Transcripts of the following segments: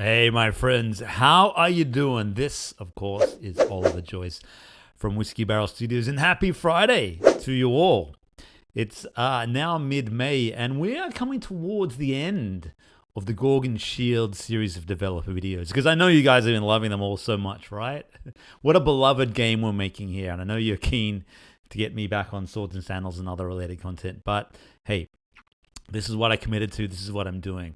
Hey, my friends, how are you doing? This, of course, is Oliver Joyce from Whiskeybarrel Studios, and happy Friday to you all. It's now mid-May, and we are coming towards the end of the Gorgon Shield series of developer videos, because I know you guys have been loving them all so much, right? What a beloved game we're making here, and I know you're keen to get me back on Swords and Sandals and other related content, but hey, this is what I committed to. This is what I'm doing.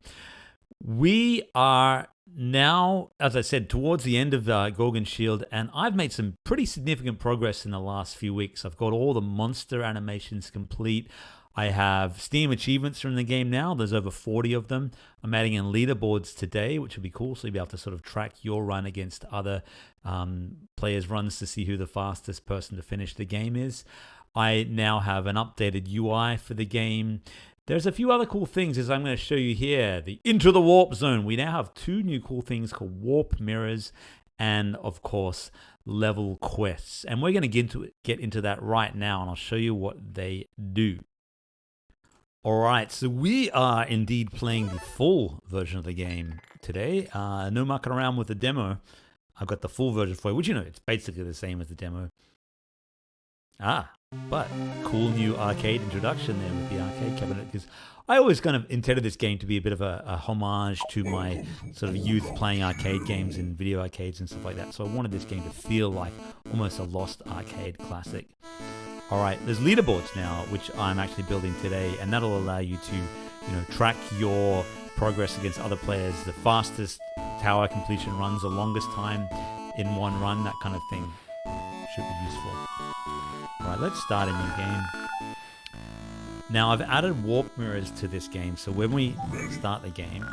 We are now, as I said, towards the end of Gorgon Shield, and I've made some pretty significant progress in the last few weeks. I've got all the monster animations complete. I have Steam achievements from the game now. There's over 40 of them. I'm adding in leaderboards today, which will be cool, so you'll be able to sort of track your run against other players' runs to see who the fastest person to finish the game is. I now have an updated UI for the game. There's a few other cool things, as I'm going to show you here. The Into the Warp Zone. We now have two new cool things called Warp Mirrors and, of course, level quests. And we're going to get into that right now, and I'll show you what they do. All right, so we are indeed playing the full version of the game today. No mucking around with the demo. I've got the full version for you, which, you know, it's basically the same as the demo. But cool new arcade introduction there with the arcade cabinet, because I always kind of intended this game to be a bit of a homage to my sort of youth playing arcade games in video arcades and stuff like that. So I wanted this game to feel like almost a lost arcade classic. All right, there's leaderboards now, which I'm actually building today, and that'll allow you to, track your progress against other players, the fastest tower completion runs, the longest time in one run, that kind of thing should be useful. All right, let's start a new game. Now, I've added warp mirrors to this game, so when we start the game...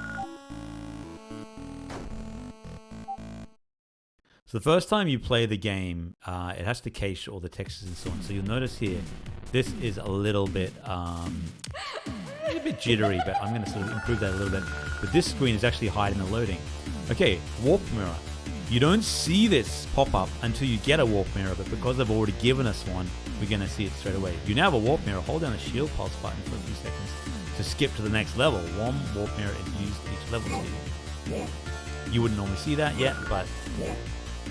So the first time you play the game, it has to cache all the textures and so on. So you'll notice here, this is a little bit jittery, but I'm going to sort of improve that a little bit. But this screen is actually hiding the loading. Okay, warp mirror. You don't see this pop up until you get a warp mirror, but because they've already given us one, we're going to see it straight away. You now have a warp mirror. Hold down the shield pulse button for a few seconds to skip to the next level. One warp mirror is used each level speed. You wouldn't normally see that yet, but...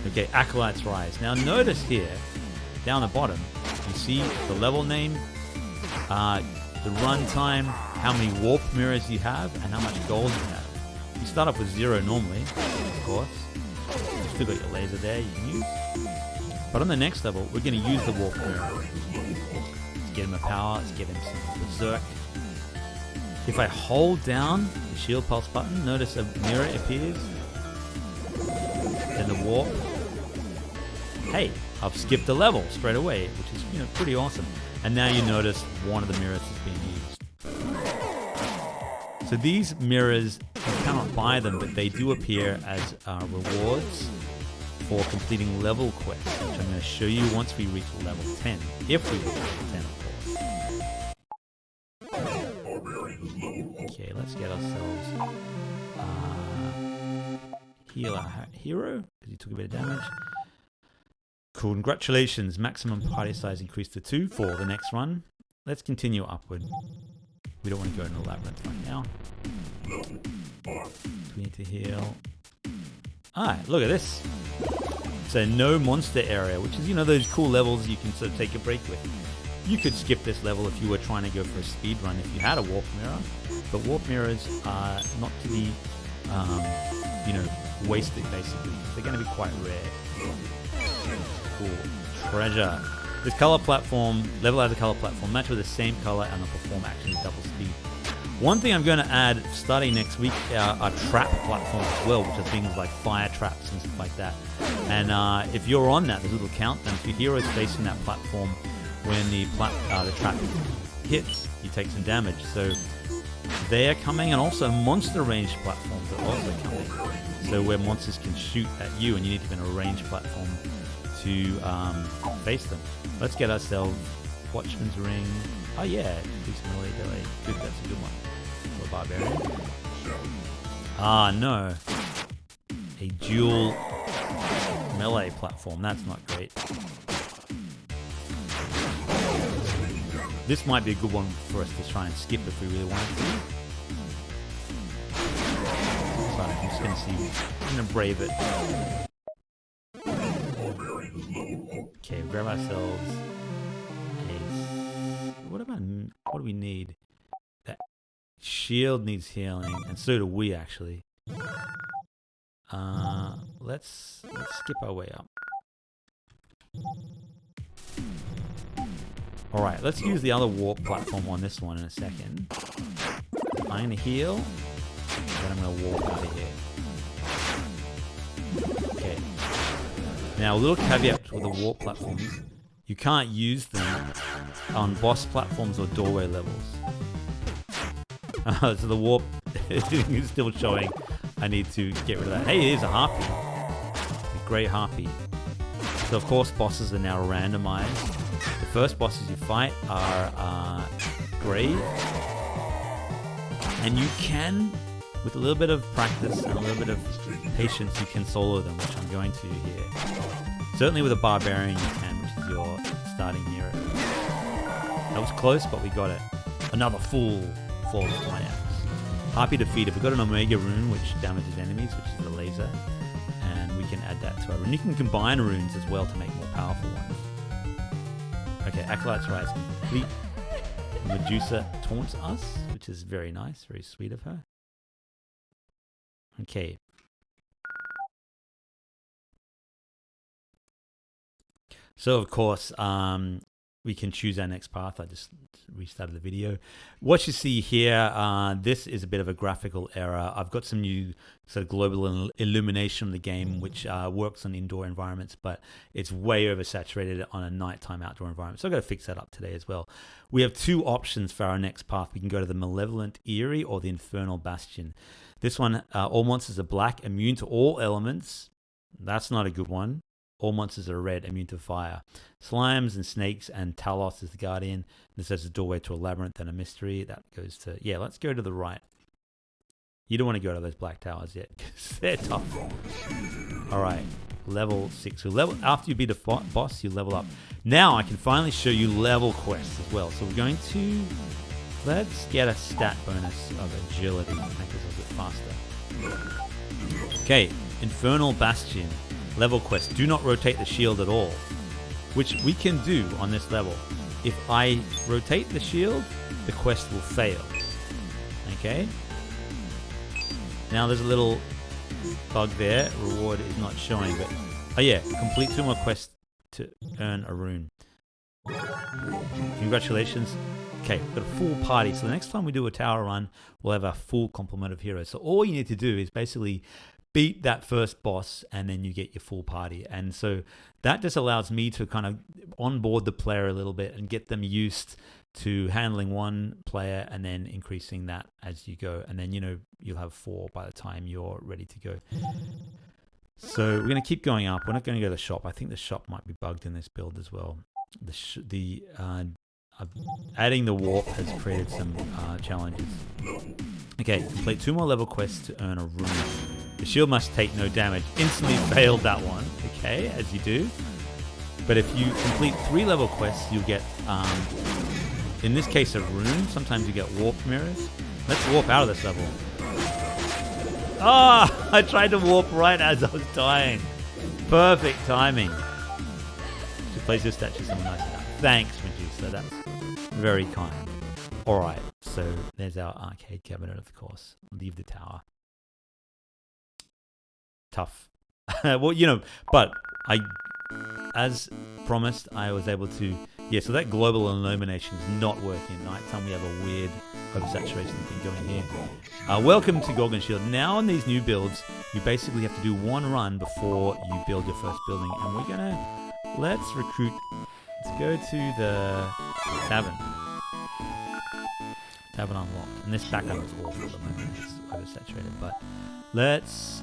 Okay, Acolyte's Rise. Now notice here, down the bottom, you see the level name, the run time, how many warp mirrors you have, and how much gold you have. You start off with 0 normally, of course. You've still got your laser there you can use. But on the next level, we're going to use the warp mirror. Let's get him a power, let's get him some berserk. If I hold down the shield pulse button, notice a mirror appears. Then the warp. Hey, I've skipped the level straight away, which is pretty awesome. And now you notice one of the mirrors is being used. So these mirrors, you cannot buy them, but they do appear as rewards for completing level quests, which I'm going to show you once we reach level 10. If we reach level 10, of course. Okay, let's get ourselves heal our hero, because he took a bit of damage. Cool, congratulations. Maximum party size increased to 2 for the next run. Let's continue upward. We don't want to go into labyrinth right now. We need to heal. Alright, look at this. So no monster area, which is, those cool levels you can sort of take a break with. You could skip this level if you were trying to go for a speed run if you had a warp mirror. But warp mirrors are not to be, wasted, basically. They're going to be quite rare. Cool. Treasure. This color platform, level has a color platform, match with the same color and the perform action at double speed. One thing I'm going to add starting next week are trap platforms as well, which are things like fire traps and stuff like that. And if you're on that, there's a little countdown. If your hero is facing that platform, when the trap hits, you take some damage. So they are coming, and also monster range platforms are also coming. So where monsters can shoot at you, and you need to be in a range platform to face them. Let's get ourselves Watchman's Ring. Oh yeah, increase melee delay. Good, that's a good one. For a barbarian. Ah no, a dual melee platform. That's not great. This might be a good one for us to try and skip if we really wanted to. Starting from just gonna see. I'm gonna brave it. Okay, grab ourselves a... What do we need? That shield needs healing, and so do we actually. Let's skip our way up. All right, let's use the other warp platform on this one in a second. I'm gonna heal, then I'm gonna walk out of here. Okay. Now, a little caveat with the warp platforms: you can't use them on boss platforms or doorway levels. So the warp is still showing. I need to get rid of that. Hey, here's a harpy. A great harpy. So of course bosses are now randomized. The first bosses you fight are great. And you can, with a little bit of practice and a little bit of patience, you can solo them, which I'm going to here. Certainly with a barbarian you can, which is your starting hero. That was close, but we got it. Another full falls to my axe. Harpy defeated. We've got an Omega rune which damages enemies, which is the laser, and we can add that to our rune. You can combine runes as well to make more powerful ones. Okay, Acolyte's Rise complete. Medusa taunts us, which is very nice, very sweet of her. Okay. So of course, we can choose our next path. I just restarted the video. What you see here, this is a bit of a graphical error. I've got some new sort of global illumination of the game, which works on indoor environments, but it's way oversaturated on a nighttime outdoor environment. So I've got to fix that up today as well. We have two options for our next path. We can go to the Malevolent Eyrie or the Infernal Bastion. This one, all monsters are black, immune to all elements. That's not a good one. All monsters are red, immune to fire. Slimes and snakes and Talos is the guardian. This has a doorway to a labyrinth and a mystery. That goes to... Yeah, let's go to the right. You don't want to go to those black towers yet, because they're tough. All right, level 6. So after you beat a boss, you level up. Now I can finally show you level quests as well. So we're going to... Let's get a stat bonus of agility. Make us a little bit faster. Okay, Infernal Bastion. Level quest, do not rotate the shield at all, which we can do on this level. If I rotate the shield, the quest will fail. Okay? Now there's a little bug there. Reward is not showing, but... Oh yeah, complete 2 more quests to earn a rune. Congratulations. Okay, we've got a full party. So the next time we do a tower run, we'll have a full complement of heroes. So all you need to do is basically beat that first boss, and then you get your full party. And so that just allows me to kind of onboard the player a little bit and get them used to handling one player and then increasing that as you go. And then, you know, you'll have 4 by the time you're ready to go. So we're going to keep going up. We're not going to go to the shop. I think the shop might be bugged in this build as well. Adding the warp has created some challenges. Okay, complete 2 more level quests to earn a rune. The shield must take no damage. Instantly failed that one. Okay, as you do. But if you complete 3 level quests, you'll get, in this case, a rune. Sometimes you get warp mirrors. Let's warp out of this level. Ah, oh, I tried to warp right as I was dying. Perfect timing. To place your statue somewhere nice enough. Thanks, Medusa. That's very kind. All right, so there's our arcade cabinet, of course. Leave the tower. Tough. Well, you know, but as promised, I was able to... Yeah, so that global illumination is not working at night time. We have a weird oversaturation thing going here. Welcome to Gorgon Shield. Now on these new builds, you basically have to do 1 run before you build your first building. And we're going to... Let's recruit... Let's go to the tavern. Tavern unlocked. And this backup is awful at the moment. It's oversaturated, but let's...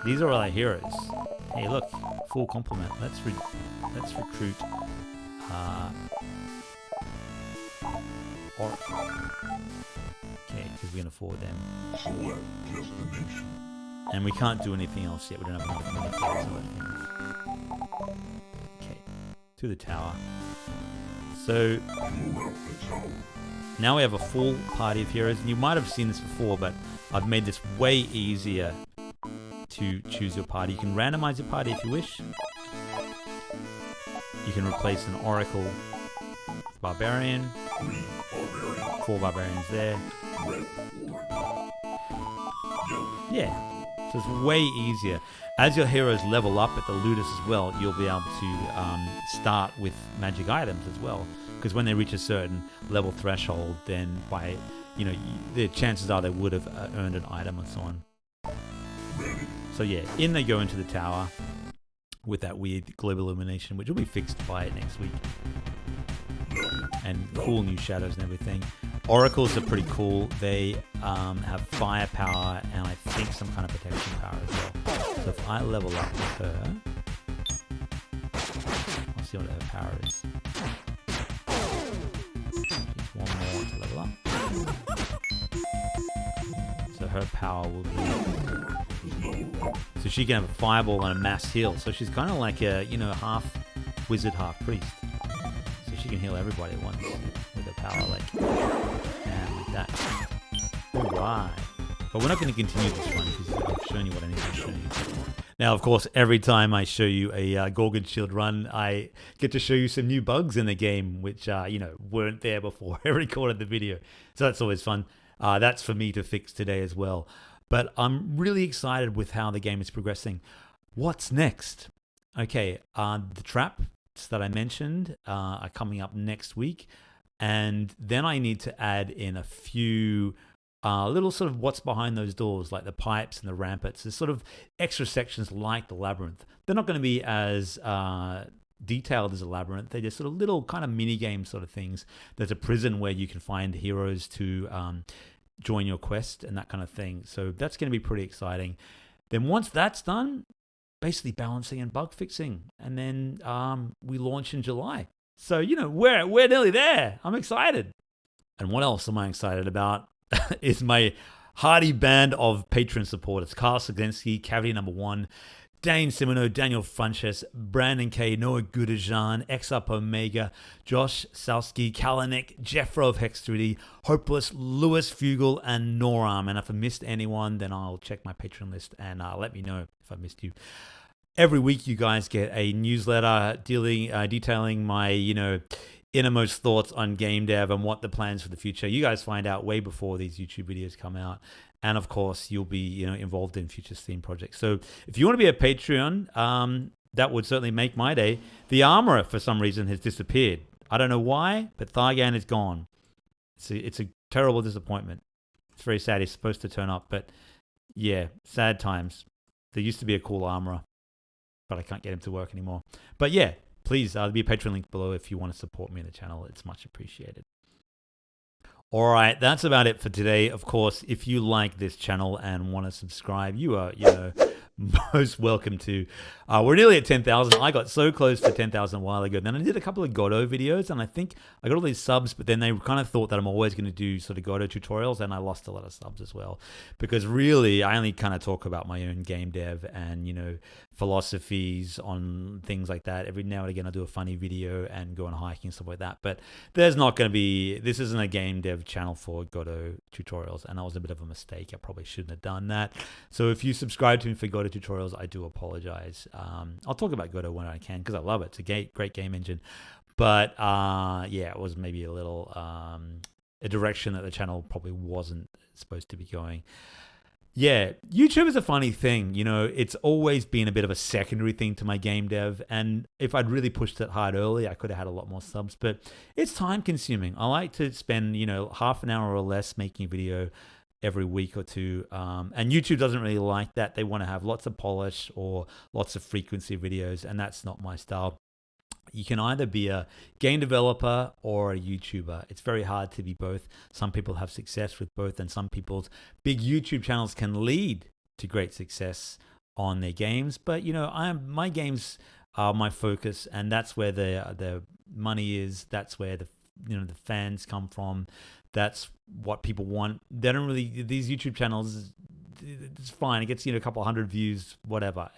These are all our heroes. Hey, look, full complement. Let's recruit Oracle. Okay, because we can afford them. And we can't do anything else yet. We don't have enough money for those other things. Okay, to the tower. So now we have a full party of heroes. And you might have seen this before, but I've made this way easier to choose your party. You can randomize your party if you wish. You can replace an Oracle with Barbarian. 4 Barbarians there. Yeah, so it's way easier. As your heroes level up at the Ludus as well, you'll be able to start with magic items as well. Because when they reach a certain level threshold, then by, the chances are they would have earned an item and so on. So yeah, in they go into the tower with that weird global illumination, which will be fixed by next week. And cool new shadows and everything. Oracles are pretty cool. They have firepower and I think some kind of protection power as well. So if I level up with her, I'll see what her power is. Just one more to level up. So her power will be... So she can have a fireball and a mass heal. So she's kind of like a, half wizard, half priest. So she can heal everybody at once with her power, and like that. Alright. But we're not going to continue this one because I've shown you what I need to show you. Now, of course, every time I show you a Gorgon Shield run, I get to show you some new bugs in the game, which, weren't there before I recorded the video. So that's always fun. That's for me to fix today as well. But I'm really excited with how the game is progressing. What's next? Okay, the traps that I mentioned are coming up next week. And then I need to add in a few little sort of what's behind those doors, like the pipes and the ramparts. There's sort of extra sections like the labyrinth. They're not going to be as detailed as a labyrinth. They're just sort of little kind of mini game sort of things. There's a prison where you can find heroes to join your quest and that kind of thing. So that's going to be pretty exciting. Then once that's done, basically balancing and bug fixing. And then we launch in July. So, we're nearly there. I'm excited. And what else am I excited about is my hearty band of patron supporters. Carl Segensky, Cavity Number 1, Dane Simino, Daniel Funches, Brandon K, Noah Gudajan, XUp Omega, Josh Salsky, Kalanik, Jeffro of Hex 3D, Hopeless, Lewis Fugel, and Noram. And if I missed anyone, then I'll check my Patreon list and let me know if I missed you. Every week, you guys get a newsletter detailing my, innermost thoughts on game dev and what the plans for the future. You guys find out way before these YouTube videos come out. And of course, you'll be, involved in future Steam projects. So if you want to be a Patreon, that would certainly make my day. The Armorer, for some reason, has disappeared. I don't know why, but Thargan is gone. It's a terrible disappointment. It's very sad. He's supposed to turn up, but yeah, sad times. There used to be a cool Armorer, but I can't get him to work anymore. But yeah, please, there'll be a Patreon link below if you want to support me in the channel. It's much appreciated. All right, that's about it for today. Of course, if you like this channel and want to subscribe, you are, most welcome to. We're nearly at 10,000. I got so close to 10,000 a while ago. Then I did a couple of Godot videos, and I think I got all these subs, but then they kind of thought that I'm always going to do sort of Godot tutorials, and I lost a lot of subs as well. Because really, I only kind of talk about my own game dev and, philosophies on things like that. Every now and again, I do a funny video and go on hiking and stuff like that. But there's not going to be, this isn't a game dev channel for Godot tutorials, and that was a bit of a mistake. I probably shouldn't have done that. So if you subscribe to me for Godot tutorials, I do apologize. I'll talk about Godot when I can because I love it. It's a great game engine. But it was maybe a little a direction that the channel probably wasn't supposed to be going. Yeah, YouTube is a funny thing. It's always been a bit of a secondary thing to my game dev. And if I'd really pushed it hard early, I could have had a lot more subs. But it's time consuming. I like to spend, half an hour or less making a video every week or two. And YouTube doesn't really like that. They want to have lots of polish or lots of frequency videos. And that's not my style. You can either be a game developer or a YouTuber. It's very hard to be both. Some people have success with both, and some people's big YouTube channels can lead to great success on their games. But my games are my focus, and that's where the money is. That's where the fans come from. That's what people want. They don't really, these YouTube channels, it's fine. It gets a couple hundred views, whatever.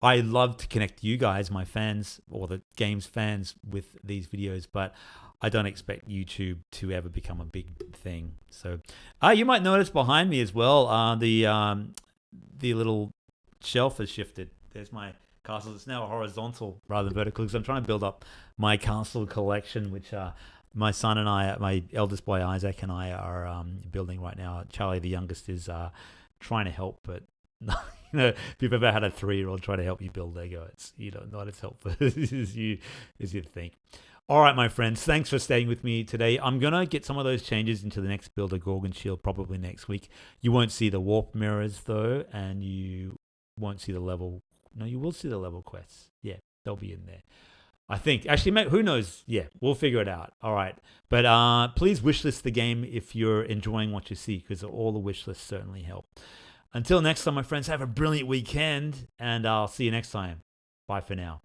I love to connect you guys, my fans, or the games fans, with these videos, but I don't expect YouTube to ever become a big thing. So you might notice behind me as well, the little shelf has shifted. There's my castle. It's now horizontal rather than vertical because I'm trying to build up my castle collection, which my son and I, my eldest boy Isaac and I are building right now. Charlie, the youngest, is trying to help, but if you've ever had a 3-year-old try to help you build Lego, it's not as helpful as you think. All right, my friends, thanks for staying with me today. I'm going to get some of those changes into the next build of Gorgon Shield probably next week. You won't see the warp mirrors, though, and you won't see the level. No, you will see the level quests. Yeah, they'll be in there. I think. Actually, mate, who knows? Yeah, we'll figure it out. All right. But please wishlist the game if you're enjoying what you see, because all the wishlists certainly help. Until next time, my friends, have a brilliant weekend, and I'll see you next time. Bye for now.